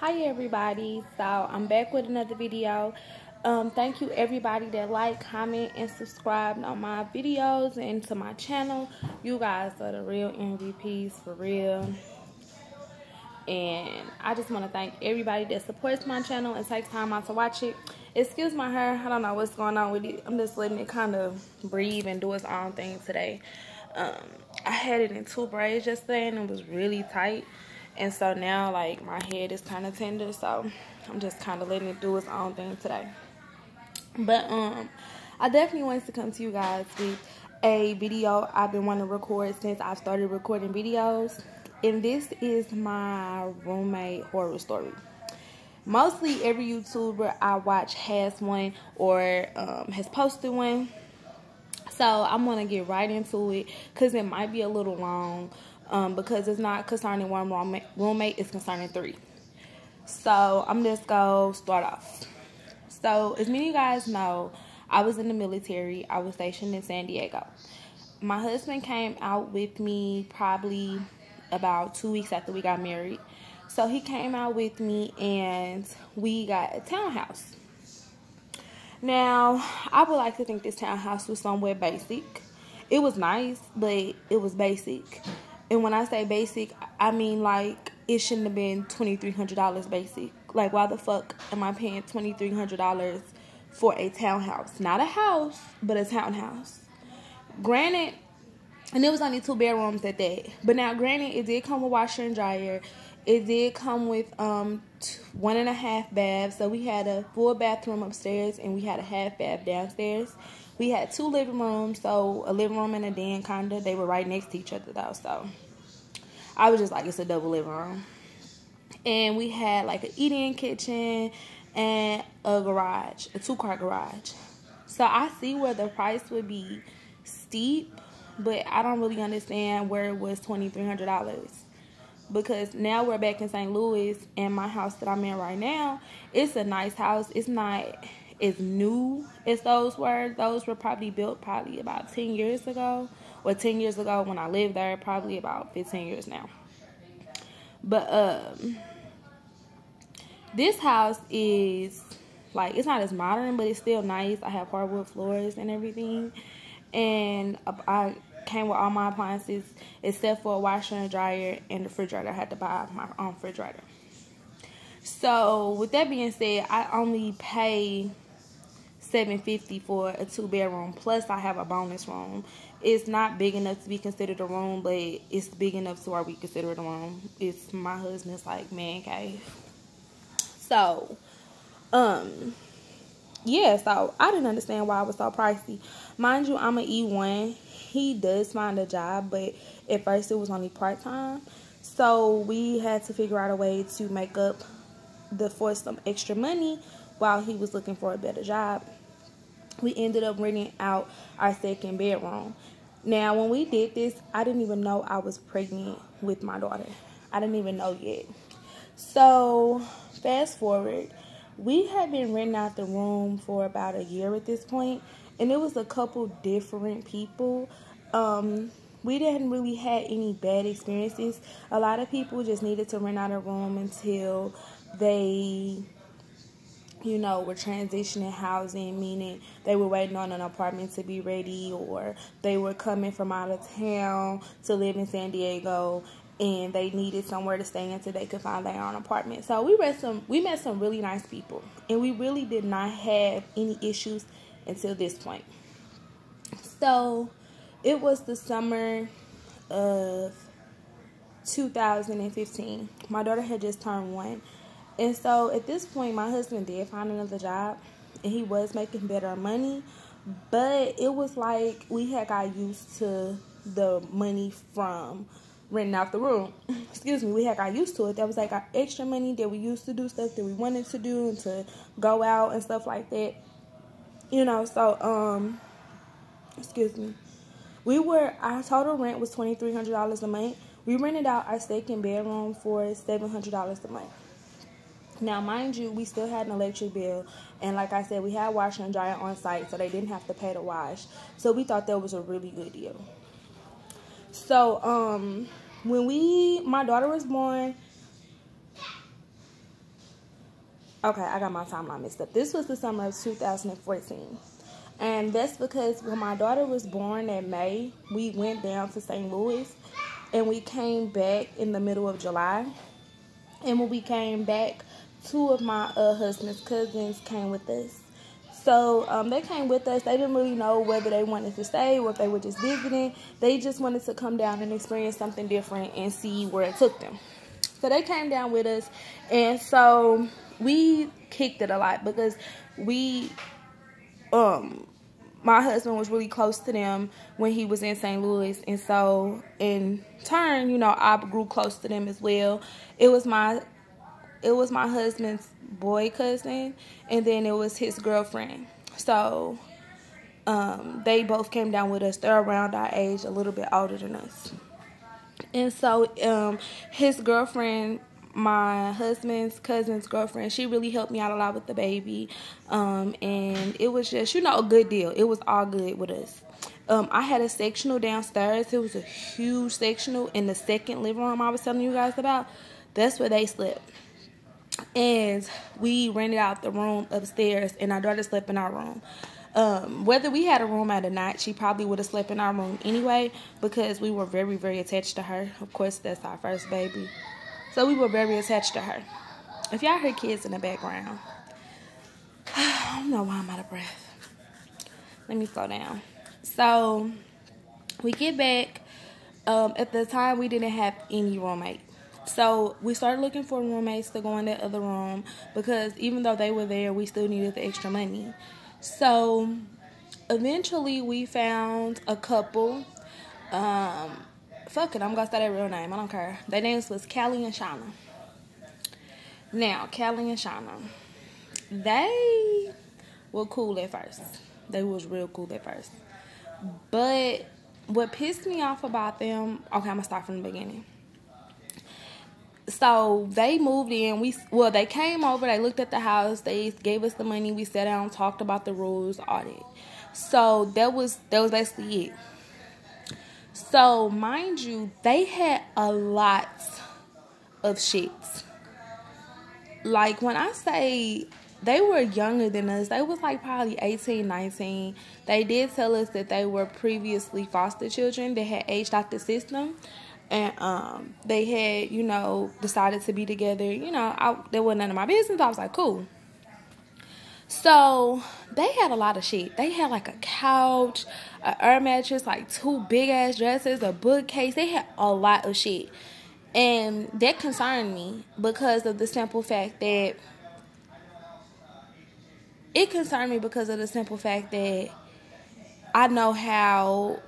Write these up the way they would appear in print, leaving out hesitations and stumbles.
Hi everybody, so I'm back with another video. Thank you everybody that like, comment, and subscribe on my videos and to my channel. You guys are the real MVPs for real. And I just want to thank everybody that supports my channel and takes time out to watch it. Excuse my hair, I don't know what's going on with it. I'm just letting it kind of breathe and do its own thing today. I had it in 2 braids yesterday and it was really tight. And so now, like, my head is kind of tender, so I'm just kind of letting it do its own thing today. But I definitely wanted to come to you guys with a video I've been wanting to record since I've started recording videos. And this is my roommate horror story. Mostly every YouTuber I watch has one or has posted one. So I'm going to get right into it because it might be a little long. Because it's not concerning one roommate, it's concerning 3. So I'm just going to start off. So as many of you guys know, I was in the military. I was stationed in San Diego. My husband came out with me probably about 2 weeks after we got married. So he came out with me and we got a townhouse. Now, I would like to think this townhouse was somewhere basic. It was nice, but it was basic. And when I say basic, I mean like it shouldn't have been $2,300 basic. Like, why the fuck am I paying $2,300 for a townhouse? Not a house, but a townhouse. Granted, and it was only 2 bedrooms at that. But now, granted, it did come with washer and dryer. It did come with 1.5 baths. So we had a full bathroom upstairs and we had a half bath downstairs. We had 2 living rooms, so a living room and a den, kind of. They were right next to each other, though, so I was just like, it's a double living room. And we had, like, an eat-in kitchen and a garage, a 2-car garage. So I see where the price would be steep, but I don't really understand where it was $2,300. Because now we're back in St. Louis, and my house that I'm in right now, it's a nice house. It's not as new as those were. Those were probably built probably about 10 years ago. Or 10 years ago when I lived there, probably about 15 years now. But this house is, like, it's not as modern, but it's still nice. I have hardwood floors and everything. And I came with all my appliances except for a washer and dryer and the refrigerator. I had to buy my own refrigerator. So with that being said, I only pay $750 for a 2-bedroom. Plus I have a bonus room. It's not big enough to be considered a room, but it's big enough to where we consider it a room. It's my husband's like man cave. So yeah, so I didn't understand why it was so pricey. Mind you, I'm an E1. He does find a job, but at first it was only part-time. So we had to figure out a way to make up for some extra money while he was looking for a better job. We ended up renting out our 2nd bedroom. Now, when we did this, I didn't even know I was pregnant with my daughter. I didn't even know yet. So, fast forward. We had been renting out the room for about a year at this point, and it was a couple different people. We didn't really have any bad experiences. A lot of people just needed to rent out a room until they, you know, were transitioning housing, meaning they were waiting on an apartment to be ready, or they were coming from out of town to live in San Diego, and they needed somewhere to stay until they could find their own apartment. So we met some really nice people, and we really did not have any issues until this point. So it was the summer of 2015. My daughter had just turned 1. And so at this point, my husband did find another job, and he was making better money. But it was like we had got used to the money from renting out the room. Excuse me, we had got used to it. That was like our extra money that we used to do stuff that we wanted to do and to go out and stuff like that. You know, so, excuse me. Our total rent was $2,300 a month. We rented out our 2nd bedroom for $700 a month. Now, mind you, we still had an electric bill, and like I said, we had washer and dryer on site, so they didn't have to pay to wash. So we thought that was a really good deal. So, when my daughter was born, Okay, I got my timeline mixed up. This was the summer of 2014. And that's because when my daughter was born in May, we went down to St. Louis and we came back in the middle of July. And when we came back, two of my husband's cousins came with us. So they came with us. They didn't really know whether they wanted to stay or if they were just visiting. They just wanted to come down and experience something different and see where it took them. So they came down with us. And so we kicked it a lot because my husband was really close to them when he was in St. Louis. And so in turn, you know, I grew close to them as well. It was my husband's boy cousin, and then it was his girlfriend. So they both came down with us. They're around our age, a little bit older than us. And so his girlfriend, my husband's cousin's girlfriend, she really helped me out a lot with the baby. And it was just, you know, a good deal. It was all good with us. I had a sectional downstairs. It was a huge sectional in the second living room I was telling you guys about. That's where they slept. And we rented out the room upstairs, and our daughter slept in our room. Whether we had a room or not, she probably would have slept in our room anyway because we were very, very attached to her. Of course, that's our first baby. So we were very attached to her. If y'all heard kids in the background, I don't know why I'm out of breath. Let me slow down. So we get back. At the time, we didn't have any roommate. So we started looking for roommates to go in that other room because even though they were there, we still needed the extra money. So eventually we found a couple. Fuck it, I'm going to say their real name. I don't care. Their names was Callie and Shauna. Now, Callie and Shauna, they were cool at first. They was real cool at first. But what pissed me off about them, okay, I'm going to start from the beginning. So they moved in. They came over. They looked at the house. They gave us the money. We sat down, talked about the rules, all that. So that was basically it. So mind you, they had a lot of shit. Like when I say they were younger than us, they was like probably 18, 19. They did tell us that they were previously foster children. They had aged out the system. And they had, you know, decided to be together. You know, there wasn't none of my business. I was like, cool. So they had a lot of shit. They had like a couch, an air mattress, like 2 big ass dresses, a bookcase. They had a lot of shit. And that concerned me because of the simple fact that I know how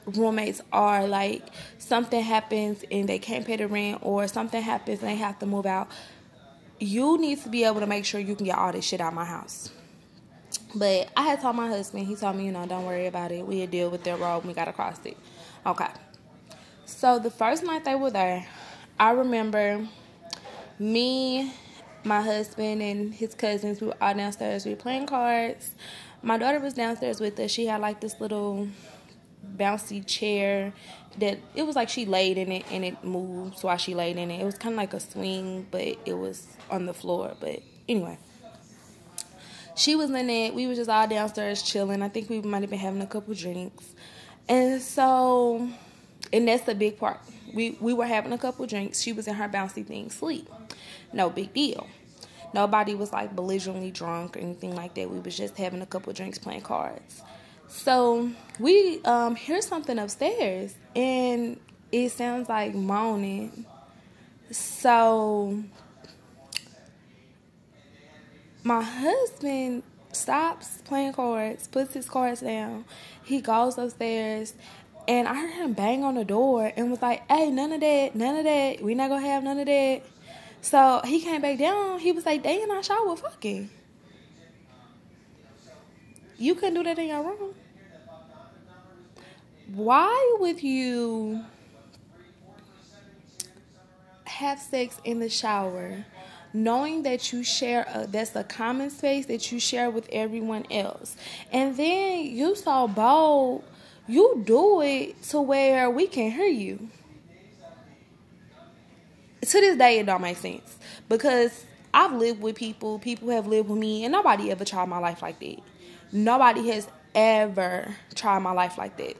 roommates are. Like something happens and they can't pay the rent, or something happens and they have to move out. You need to be able to make sure you can get all this shit out of my house. But I had told my husband, he told me, you know, don't worry about it. We'll deal with their road when we got across it. Okay. So the first night they were there, I remember me, my husband, and his cousins, we were all downstairs. We were playing cards. My daughter was downstairs with us. She had like this little bouncy chair that it was like she laid in it and it moved while she laid in it. It was kind of like a swing, but it was on the floor. But anyway, she was in it. We were just all downstairs chilling. I think we might have been having a couple drinks. And so, and that's the big part. We were having a couple drinks. She was in her bouncy thing, sleep. No big deal. Nobody was like belligerently drunk or anything like that. We was just having a couple drinks, playing cards. So we hear something upstairs, and it sounds like moaning. So my husband stops playing cards, puts his cards down. He goes upstairs, and I heard him bang on the door and was like, hey, none of that. We not going to have none of that. So he came back down. He was like, they in our shower fucking. You couldn't do that in your room. Why would you have sex in the shower knowing that you share that's a common space that you share with everyone else? And then you so bold, you do it to where we can hear you. To this day, it don't make sense. Because I've lived with people. People have lived with me. And nobody ever tried my life like that. Nobody has ever tried my life like that.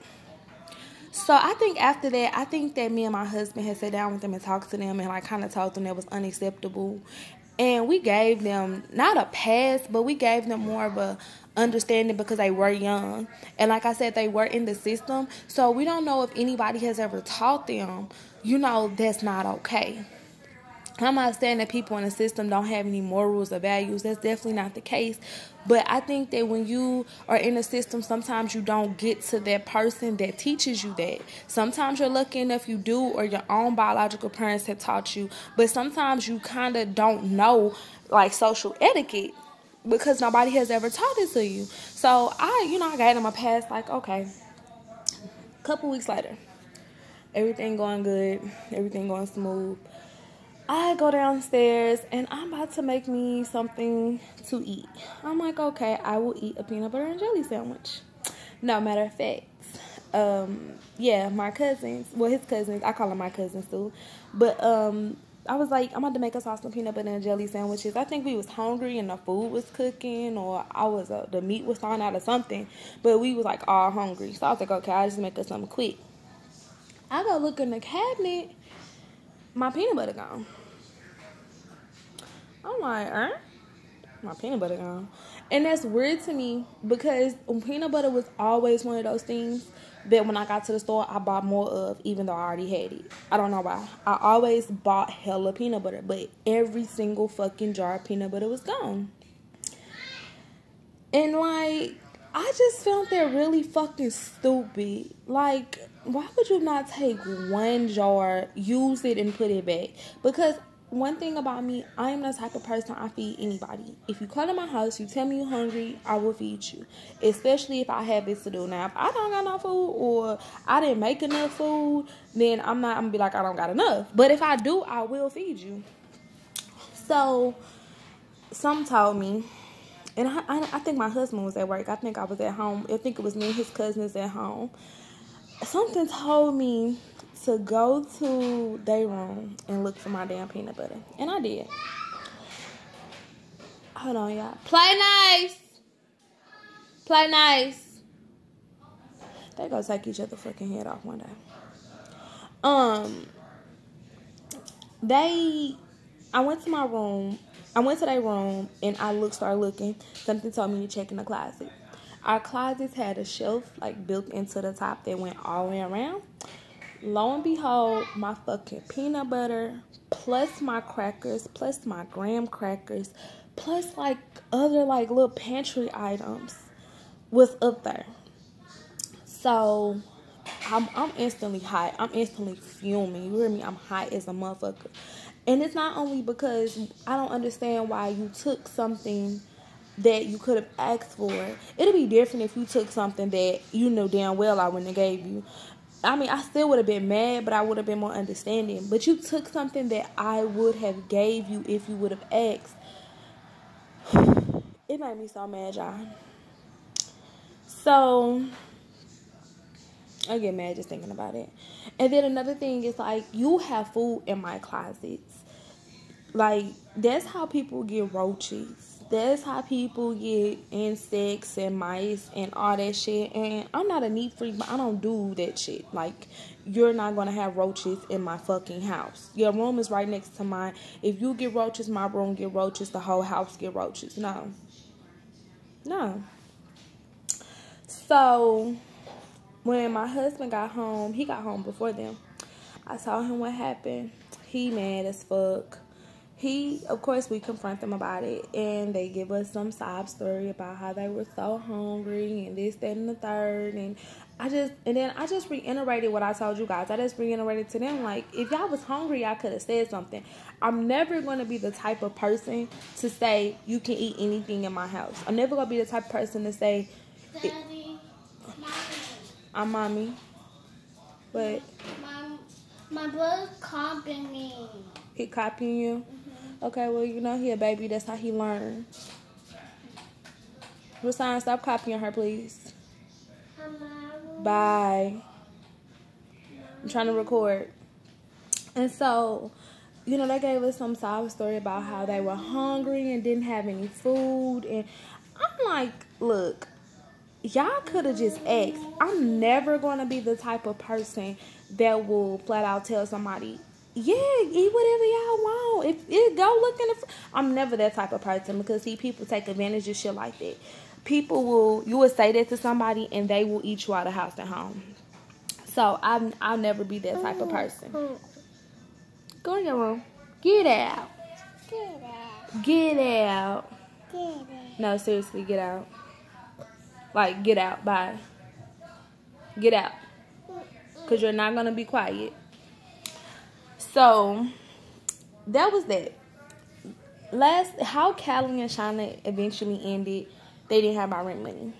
So I think after that, I think that me and my husband had sat down with them and talked to them and like kind of told them that was unacceptable. And we gave them not a pass, but we gave them more of a understanding because they were young. And like I said, they were in the system. So we don't know if anybody has ever taught them, that's not okay. I'm not saying that people in the system don't have any morals or values. That's definitely not the case. But I think that when you are in the system, sometimes you don't get to that person that teaches you that. Sometimes you're lucky enough you do, or your own biological parents have taught you. But sometimes you kind of don't know, like, social etiquette because nobody has ever taught it to you. So I gave them a pass, like, okay. A couple weeks later, everything going good, everything going smooth. I go downstairs and I'm about to make me something to eat. I'm like, okay, I will eat a peanut butter and jelly sandwich. No, matter of fact, my cousins, his cousins, I call them my cousins too. But I was like, I'm about to make us all some peanut butter and jelly sandwiches. I think we was hungry and the food was cooking, or the meat was thawing out or something. But we was like all hungry. So I was like, okay, I'll just make us something quick. I go look in the cabinet. My peanut butter gone. I'm like, my peanut butter gone. And that's weird to me because peanut butter was always one of those things that when I got to the store, I bought more of, even though I already had it. I don't know why. I always bought hella peanut butter, but every single fucking jar of peanut butter was gone. And, like, I just found that really fucking stupid. Like, why would you not take one jar, use it, and put it back? Because one thing about me, I am the type of person I feed anybody. If you come to my house, you tell me you're hungry, I will feed you. Especially if I have it to do. Now, if I don't got no food or I didn't make enough food, then I'm going to be like, I don't got enough. But if I do, I will feed you. So, some told me, and I think my husband was at work. I think I was at home. I think it was me and his cousins at home. Something told me to go to their room and look for my damn peanut butter. And I did. Hold on, y'all. Play nice. Play nice. They gonna take each other fucking head off one day. I went to my room. I went to their room and I started looking. Something told me to check in the closet. Our closets had a shelf like built into the top that went all the way around. Lo and behold, my fucking peanut butter, plus my crackers, plus my graham crackers, plus like other like little pantry items was up there. So I'm instantly hot. I'm instantly fuming. You hear me? I'm hot as a motherfucker. And it's not only because I don't understand why you took something that you could have asked for. It'd be different if you took something that you knew damn well I wouldn't have gave you. I mean, I still would have been mad, but I would have been more understanding. But you took something that I would have gave you if you would have asked. It made me so mad, y'all. So I get mad just thinking about it. And then another thing is, like, you have food in my closets. Like, that's how people get roaches. That's how people get insects and mice and all that shit. And I'm not a neat freak, but I don't do that shit. Like, you're not going to have roaches in my fucking house. Your room is right next to mine. If you get roaches, my room get roaches. The whole house get roaches. No. So, when my husband got home, he got home before them. I told him what happened. He mad as fuck. Of course, we confront them about it, and they give us some sob story about how they were so hungry and this, that, and the third. And then I just reiterated what I told you guys. I just reiterated to them, like, if y'all was hungry, I could have said something. I'm never going to be the type of person to say you can eat anything in my house. I'm never going to be the type of person to say, Daddy, Mommy. I'm Mommy. But my brother's copying me. He copying you? Mm-hmm. Okay, well, he a baby. That's how he learn. Rasan, stop copying her, please. Hello. Bye. I'm trying to record. And so, you know, they gave us some sob story about how they were hungry and didn't have any food. And I'm like, look, y'all could have just asked. I'm never going to be the type of person that will flat out tell somebody, yeah, eat whatever y'all want. If it go look in the I'm never that type of person, because see, people take advantage of shit like that. You will say that to somebody and they will eat you out of house and home. So I'll never be that type of person. Go in your room. Get out. Get out. Get out. Get out. No, seriously, get out. Like, get out. Bye. Get out. Because you're not going to be quiet. So, that was that. How Callie and Shauna eventually ended, they didn't have my rent money.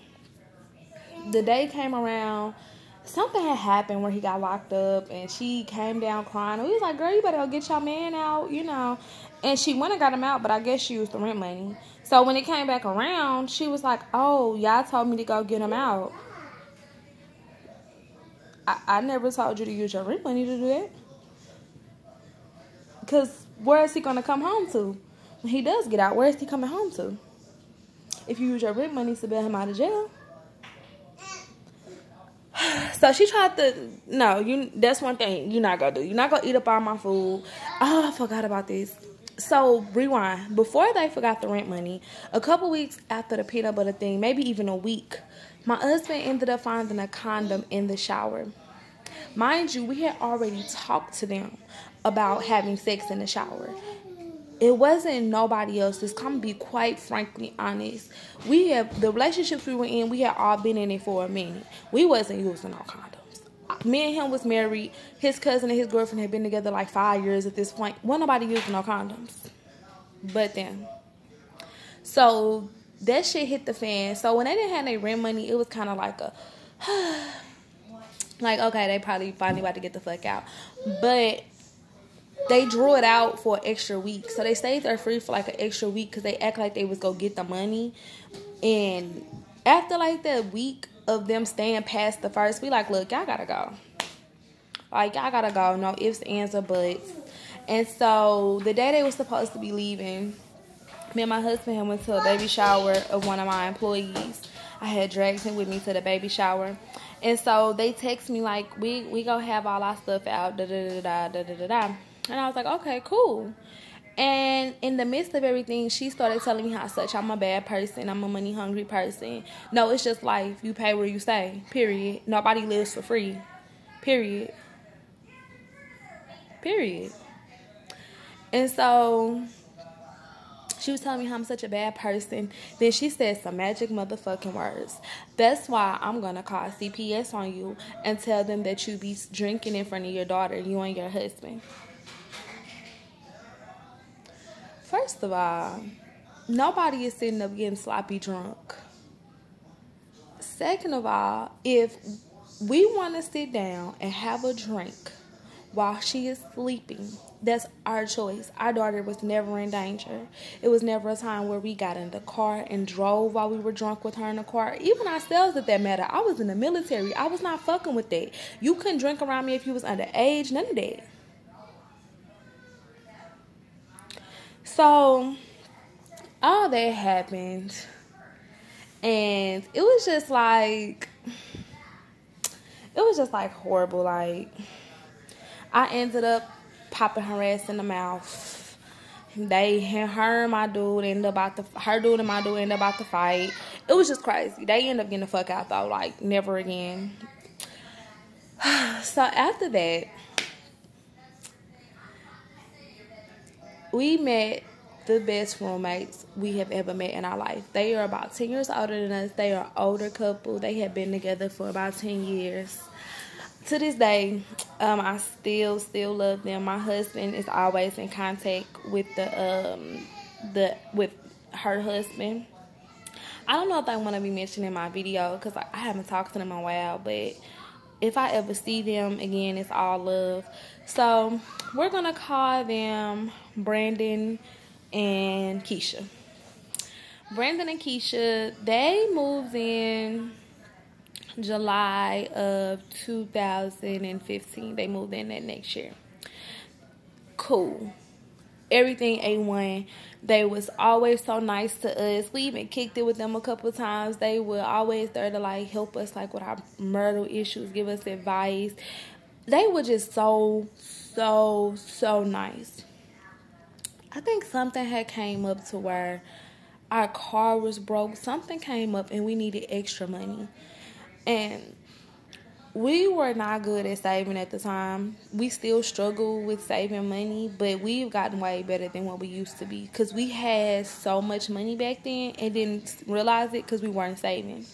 The day came around, something had happened where he got locked up, and she came down crying. We was like, girl, you better go get your man out, you know. And she went and got him out, but I guess she used the rent money. So when it came back around, she was like, oh, y'all told me to go get him out. I never told you to use your rent money to do that. Because where is he going to come home to? When he does get out, where is he coming home to? If you use your rent money to bail him out of jail. So she tried to, that's one thing you're not going to do. You're not going to eat up all my food. Oh, I forgot about this. So, rewind. Before they forgot the rent money, a couple weeks after the peanut butter thing, maybe even a week, my husband ended up finding a condom in the shower. Mind you, we had already talked to them about having sex in the shower. It wasn't nobody else's. I'm going to be quite frankly honest. The relationships we were in, we had all been in it for a minute. We wasn't using no condoms. Me and him was married. His cousin and his girlfriend had been together like 5 years at this point. Wasn't nobody using no condoms. But then. So, that shit hit the fan. So, when they didn't have their rent money, it was kind of like like, okay, they probably finally about to get the fuck out. But they drew it out for an extra week. So, they stayed there free for like an extra week because they act like they was going to get the money. And after like that week of them staying past the first, we like, look, y'all gotta go. Like, y'all gotta go. No ifs, ands, or buts. And so, the day they were supposed to be leaving, me and my husband had went to a baby shower of one of my employees. I had dragged him with me to the baby shower. And so, they text me like, we gonna have all our stuff out, da-da-da-da-da-da-da-da. And I was like, okay, cool. And in the midst of everything, she started telling me how such I'm a bad person. I'm a money hungry person. No, it's just life. You pay where you stay. Period. Nobody lives for free. Period. Period. And so she was telling me how I'm such a bad person. Then she said some magic motherfucking words. That's why I'm going to call CPS on you and tell them that you be drinking in front of your daughter, you and your husband. First of all, nobody is sitting up getting sloppy drunk. Second of all, if we want to sit down and have a drink while she is sleeping, that's our choice. Our daughter was never in danger. It was never a time where we got in the car and drove while we were drunk with her in the car. Even ourselves, at that matter. I was in the military. I was not fucking with that. You couldn't drink around me if you was underage. None of that. So, all that happened, and it was just like horrible. Like, I ended up popping her ass in the mouth. Her and my dude ended up her dude and my dude ended up about to fight. It was just crazy. They ended up getting the fuck out though, like never again. So after that, we met the best roommates we have ever met in our life. They are about 10 years older than us. They are an older couple. They have been together for about 10 years. To this day, I still love them. My husband is always in contact with with her husband. I don't know if I want to be mentioned in my video because I haven't talked to them in a while, but if I ever see them again, it's all love. So we're gonna call them Brandon and Keisha. Brandon and Keisha, they moved in July of 2015. They moved in that next year. Cool. everything A1. They was always so nice to us. We even kicked it with them a couple of times. They were always there to like help us like with our marital issues, give us advice. They were just so nice. I think something had came up to where our car was broke. Something came up and we needed extra money. And we were not good at saving at the time. We still struggle with saving money, but we've gotten way better than what we used to be. Because we had so much money back then and didn't realize it because we weren't saving.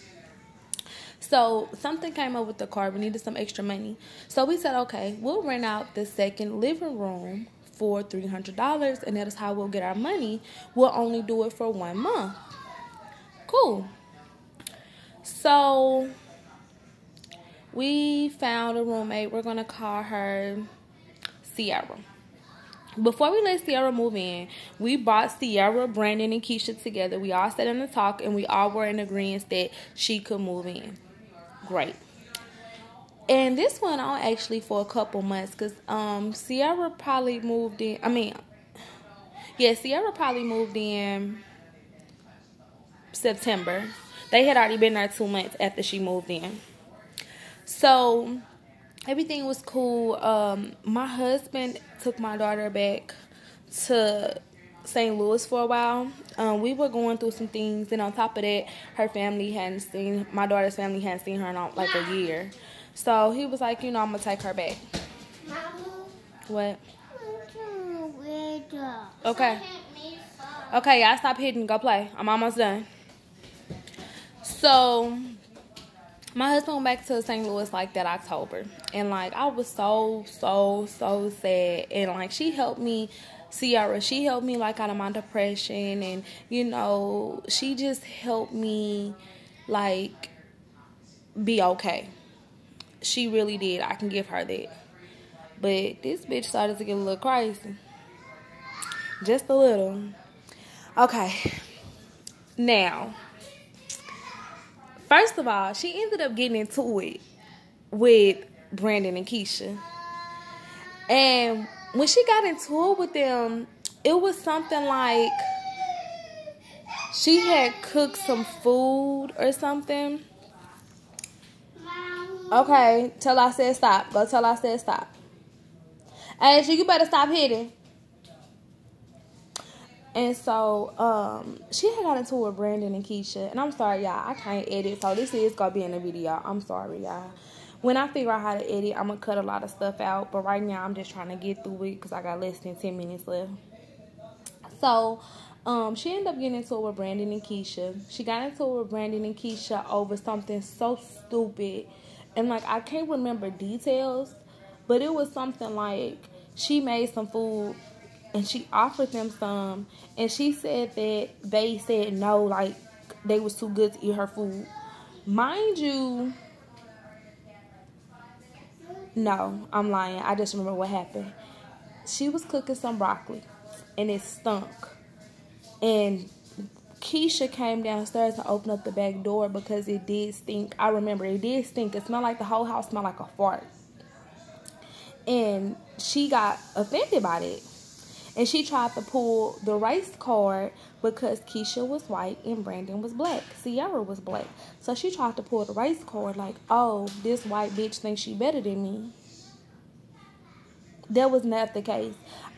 So something came up with the car. We needed some extra money. So we said, okay, we'll rent out the second living room for $300, and that is how we'll get our money. We'll only do it for 1 month. Cool. So we found a roommate. We're going to call her Sierra. Before we let Sierra move in, we brought Sierra, Brandon, and Keisha together. We all sat in the talk, and we all were in agreement that she could move in. Great. And this went on actually for a couple months because Sierra probably moved in. Sierra probably moved in September. They had already been there 2 months after she moved in. So everything was cool. My husband took my daughter back to St. Louis for a while. We were going through some things, and on top of that, my daughter's family hadn't seen her in like a year. So he was like, I'm gonna take her back. Mama, What? I'm Okay. Okay, y'all stop hitting. Go play. I'm almost done. So my husband went back to St. Louis like that October. And like I was so sad. And like she helped me, Sierra, she helped me like out of my depression, and she just helped me like be okay. She really did. I can give her that. But this bitch started to get a little crazy. Just a little. Okay. Now, first of all, she ended up getting into it with Brandon and Keisha. And when she got into it with them, it was something like she had cooked some food or something. Okay, till I said stop. Go till I said stop. Hey, so you better stop hitting. And so, she had got into it with Brandon and Keisha. And I'm sorry, y'all. I can't edit. So, this is going to be in the video. I'm sorry, y'all. When I figure out how to edit, I'm going to cut a lot of stuff out. But right now, I'm just trying to get through it because I got less than 10 minutes left. So, she ended up getting into it with Brandon and Keisha. She got into it with Brandon and Keisha over something so stupid. And, like, I can't remember details. But it was something like she made some food and she offered them some. And she said that they said no, like, they was too good to eat her food. Mind you, no, I'm lying. I just remember what happened. She was cooking some broccoli and it stunk. And Keisha came downstairs to open up the back door because it did stink. I remember it did stink. It smelled like the whole house smelled like a fart. And she got offended by it. And she tried to pull the race card because Keisha was white and Brandon was black. Sierra was black. So she tried to pull the race card like, oh, this white bitch thinks she better than me. That was not the case.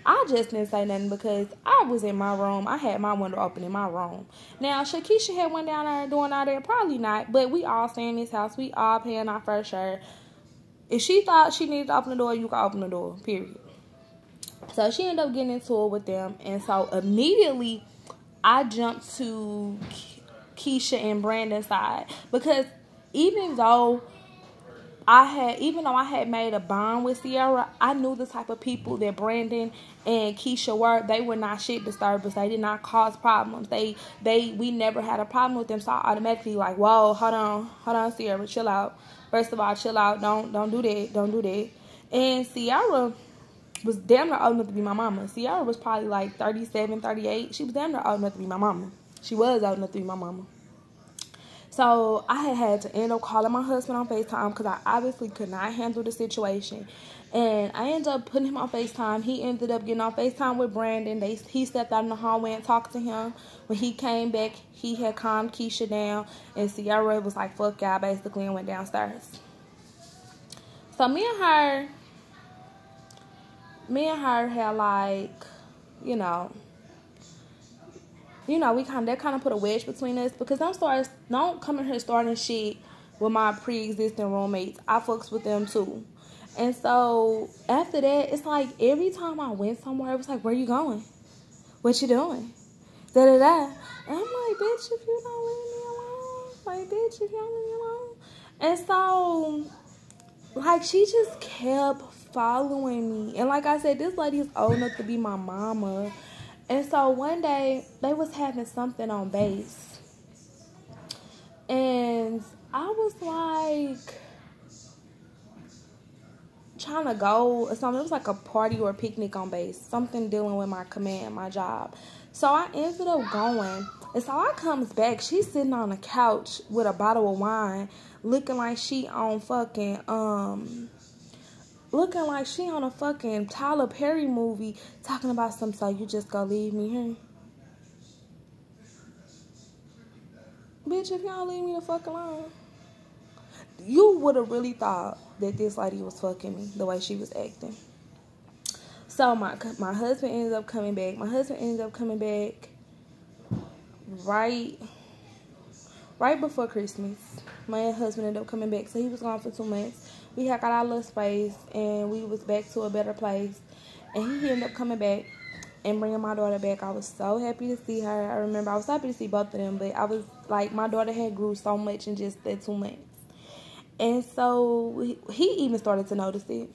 I just didn't say nothing because I was in my room. I had my window open in my room. Now, should Keisha have went down there and doing all that? Probably not. But we all stay in this house. We all paying our first share. If she thought she needed to open the door, you can open the door, period. So she ended up getting into it with them. And so immediately I jumped to Keisha and Brandon's side. Because even though I had made a bond with Sierra, I knew the type of people that Brandon and Keisha were. They were not shit disturbers. They did not cause problems. We never had a problem with them. So I automatically like, whoa, hold on, Sierra, chill out. First of all, chill out. Don't do that. And Sierra was damn near old enough to be my mama. Sierra was probably like 37, 38. She was damn near old enough to be my mama. She was old enough to be my mama. So I had to end up calling my husband on FaceTime because I obviously could not handle the situation. And I ended up putting him on FaceTime. He ended up getting on FaceTime with Brandon. He stepped out in the hallway and talked to him. When he came back, he had calmed Keisha down. And Sierra was like, fuck y'all, basically, and went downstairs. So me and her had like, you know, that kind of put a wedge between us, because don't come in here starting shit with my pre-existing roommates. I fucks with them too. And so after that, it's like every time I went somewhere, it was like, where you going? What you doing? Da da da. And I'm like, bitch, if you don't leave me alone. Like, bitch, if you don't leave me alone. And so, like, she just kept following me. And like I said, this lady is old enough to be my mama. And so one day, they was having something on base. And I was like, trying to go or something. It was like a party or a picnic on base. Something dealing with my command, my job. So I ended up going. And so I comes back. She's sitting on the couch with a bottle of wine, looking like she on fucking, looking like she on a fucking Tyler Perry movie, talking about something. So you just gonna leave me here? Bitch, if y'all leave me the fuck alone. You would have really thought that this lady was fucking me the way she was acting. So my husband ended up coming back. My husband ended up coming back right before Christmas. My husband ended up coming back. So he was gone for 2 months. We had got our little space and we was back to a better place. And he ended up coming back and bringing my daughter back. I was so happy to see her. I remember I was happy to see both of them. But I was like, my daughter had grew so much in just that 2 months. And so he even started to notice it.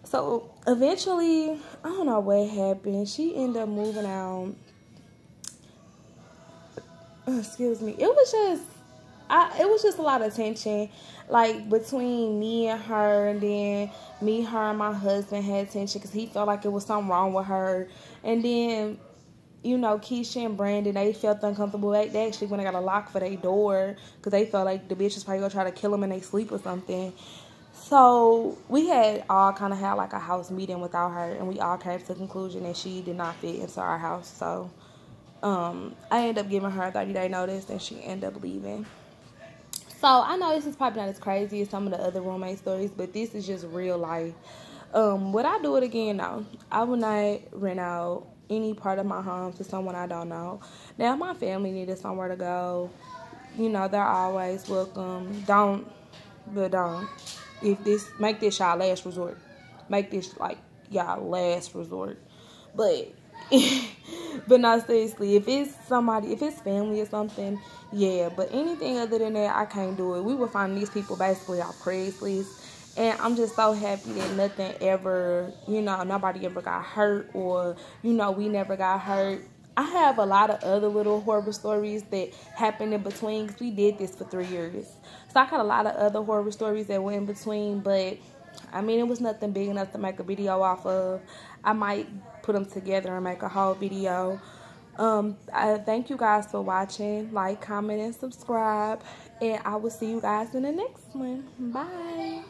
So eventually, I don't know what happened. She ended up moving out. Excuse me. It was just a lot of tension, like between me and her, and then me, her, and my husband had tension because he felt like it was something wrong with her. And then, you know, Keisha and Brandon, they felt uncomfortable. They actually went and got a lock for their door because they felt like the bitch was probably going to try to kill them in their sleep or something. So we had all kind of had like a house meeting without her, and we all came to the conclusion that she did not fit into our house. So I ended up giving her a 30-day notice, and she ended up leaving. So I know this is probably not as crazy as some of the other roommate stories, but this is just real life. Would I do it again? No. I would not rent out any part of my home to someone I don't know. Now, if my family needed somewhere to go, you know, they're always welcome. Don't. Make this y'all last resort. Make this like y'all last resort. But not seriously, if it's family or something, yeah. But anything other than that, I can't do it. We were finding these people basically off Craigslist. And I'm just so happy that nothing ever, you know, nobody ever got hurt, or, you know, we never got hurt. I have a lot of other little horrible stories that happened in between, because we did this for 3 years. So I got a lot of other horrible stories that went in between, but I mean, it was nothing big enough to make a video off of. I might put them together and make a whole video. I thank you guys for watching. Like, comment, and subscribe. And I will see you guys in the next one. Bye.